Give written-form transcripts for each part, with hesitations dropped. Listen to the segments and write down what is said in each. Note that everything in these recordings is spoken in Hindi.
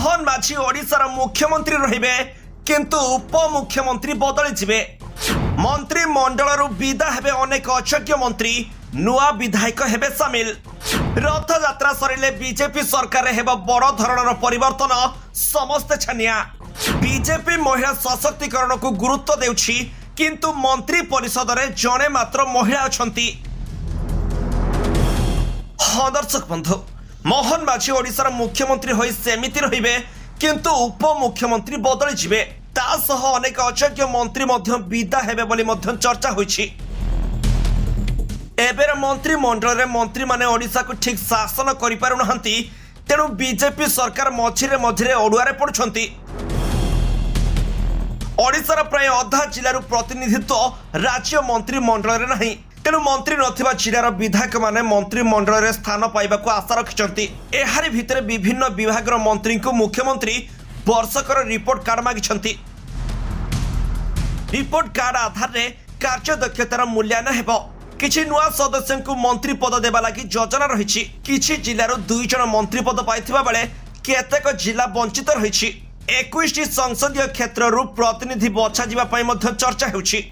मोहन माझी ओडिशार मुख्यमंत्री रहिबे किंतु उपमुख्यमंत्री बदली जिवे। मंत्रिमंडल विदा हेबे अनेक अयोग्य मंत्री, नुआ विधायक हेबे सामिल। रथ यात्रा सरिले बीजेपी सरकार हेबो बड़ धरणर परिवर्तन, समस्त छानिया। बीजेपी महिला सशक्तिकरण को गुरुत्व देउछि किंतु मंत्री परिषद रे जणे मात्र महिला अछंती। दर्शक बंधु, मोहन माझी ओडिशार मुख्यमंत्री होई सेमिति रहिबे किंतु उपमुख्यमंत्री बदली जिवे। तासह अनेक अयोग्य मंत्री मध्य विदा हेबे बोली मध्य चर्चा होइछि। एबेर मंत्रिमंडल रे मंत्री माने ओडिशा को ठीक शासन करि पारु नहंती, तेणु बीजेपी सरकार मझिरे मझिरे ओडुआरे पड़ुछंती। ओडिशार प्राय अधा जिल्लार प्रतिनिधित्व राज्य मंत्रिमंडल रे नहीं, तेणु मंत्री नथिबा जिल्लार विधायक माने मंत्रिमंडल रे स्थान पाइबाकू आशा रखिछंती। एहारी भितरे विभिन्न विभागर मंत्री को मुख्यमंत्री वर्षकर रिपोर्ट कार्ड मागिछंती। रिपोर्ट कार्ड आधार रे कार्य दक्षतार मूल्यांकन हेबो। किछि नुआ सदस्य को मंत्री पद देबा लागि योजना रहिछि। किछि जिल्लार 2 जण मंत्री पद पाइथिबा बेले केतेक जिल्ला वंचित रहिछि। 21 संसदीय क्षेत्ररू प्रतिनिधि बछा जिबा पई मध्य चर्चा हेउछि।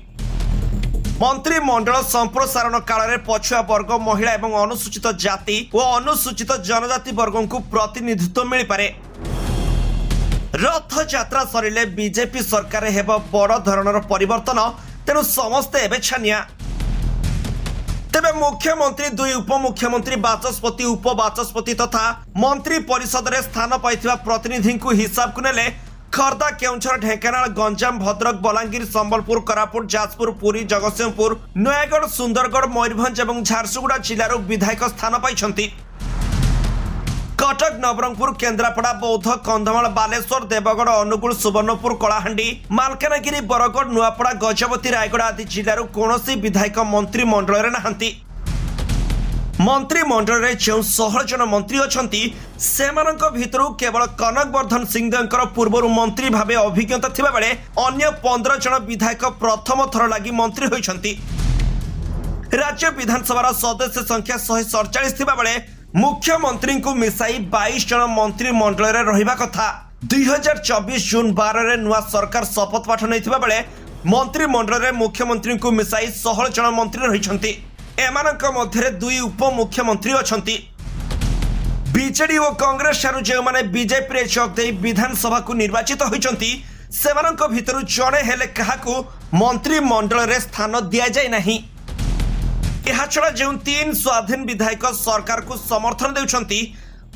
मंत्रिमंडल संप्रसारण काल में पछुआ वर्ग, महिला एवं अनुसूचित जाति और अनुसूचित जनजाति वर्गों को प्रतिनिधित्व मिल पारे। रथ यात्रा सरिले बीजेपी सरकार हेबो बड़ धरणर परिवर्तन, तेणु समस्ते एबे छानिया। तेबे मुख्यमंत्री, 2 उपमुख्यमंत्री, बाचस्पति, उपबाचस्पति तथा मंत्री परिषद रे स्थान पाइथिबा प्रतिनिधि को हिसाब को नेले खर्दा, केउंझर, ढेंकानाल, गंजाम, भद्रक, बलांगीर, संबलपुर, कोरापुट, जाजपुर, पुरी, जगतसिंहपुर, नयागढ़, सुंदरगढ़, मयूरभंज और झारसुगुड़ा जिलार विधायक स्थान पाइछंती। कटक, नवरंगपुर, केन्द्रापड़ा, बौद्ध, कंधमाल, बालेश्वर, देवगढ़, अनुगुल, सुवर्णपुर, कलाहांडी, मालकानगिरी, बरगढ़, नुआपड़ा, गजपति, रायगढ़ आदि जिलार कौनसी विधायक मंत्रिमंडल रे नाहंती। मंत्रिमंडल रे जो 16 जन मंत्री अछंती, सेमानक भितरु केवल कनकवर्धन सिंहदेवकर पूर्वरु मंत्री भावे अभिज्ञता थिबा बेले अन्य 15 जन विधायक प्रथम थर लागि मंत्री होइछंती। राज्य विधानसभा सदस्य संख्या 147 थिबा बेले मुख्यमंत्री को मिसाई 22 जन मंत्रिमंडल रे रहिबा कथा। 2024 जून 12 रे नुआ सरकार शपथ पाठ नैथिबा बेले मंत्रिमंडल रे मुख्यमंत्री को मिसाई 16 जन मंत्री रहिछंती। एमानक मध्य 2 उपमुख्यमंत्री अछंती। बीजेडी और कांग्रेस ठारू जे माने बीजेपी रे जोग दे विधानसभा को निर्वाचित होइछंती, सेमानक भितरु जणे हेले काहाकू मंत्रिमंडल रे स्थान दिया जाय नाही। एहा छडा जे 3 स्वाधीन विधायक सरकार को समर्थन देउछंती,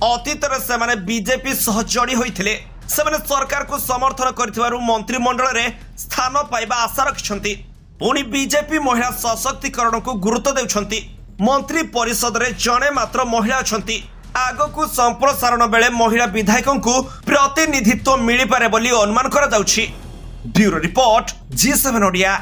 अतीत रे से माने बीजेपी सह जोड़ी होइथिले। से माने सरकार को समर्थन करथिबारु मंत्रिमंडल रे स्थान पाइबा आशा रखिछंती। पुणी बीजेपी महिला सशक्तिकरण को गुरुत्व देउछंती। मंत्री परिषद रे जणे मात्र महिला अछंती। आगकू संप्रसारण बेले महिला विधायकों को प्रतिनिधित्व मिली पारे बोली अनुमान करा जाउछि। Bureau report, G7 Odia.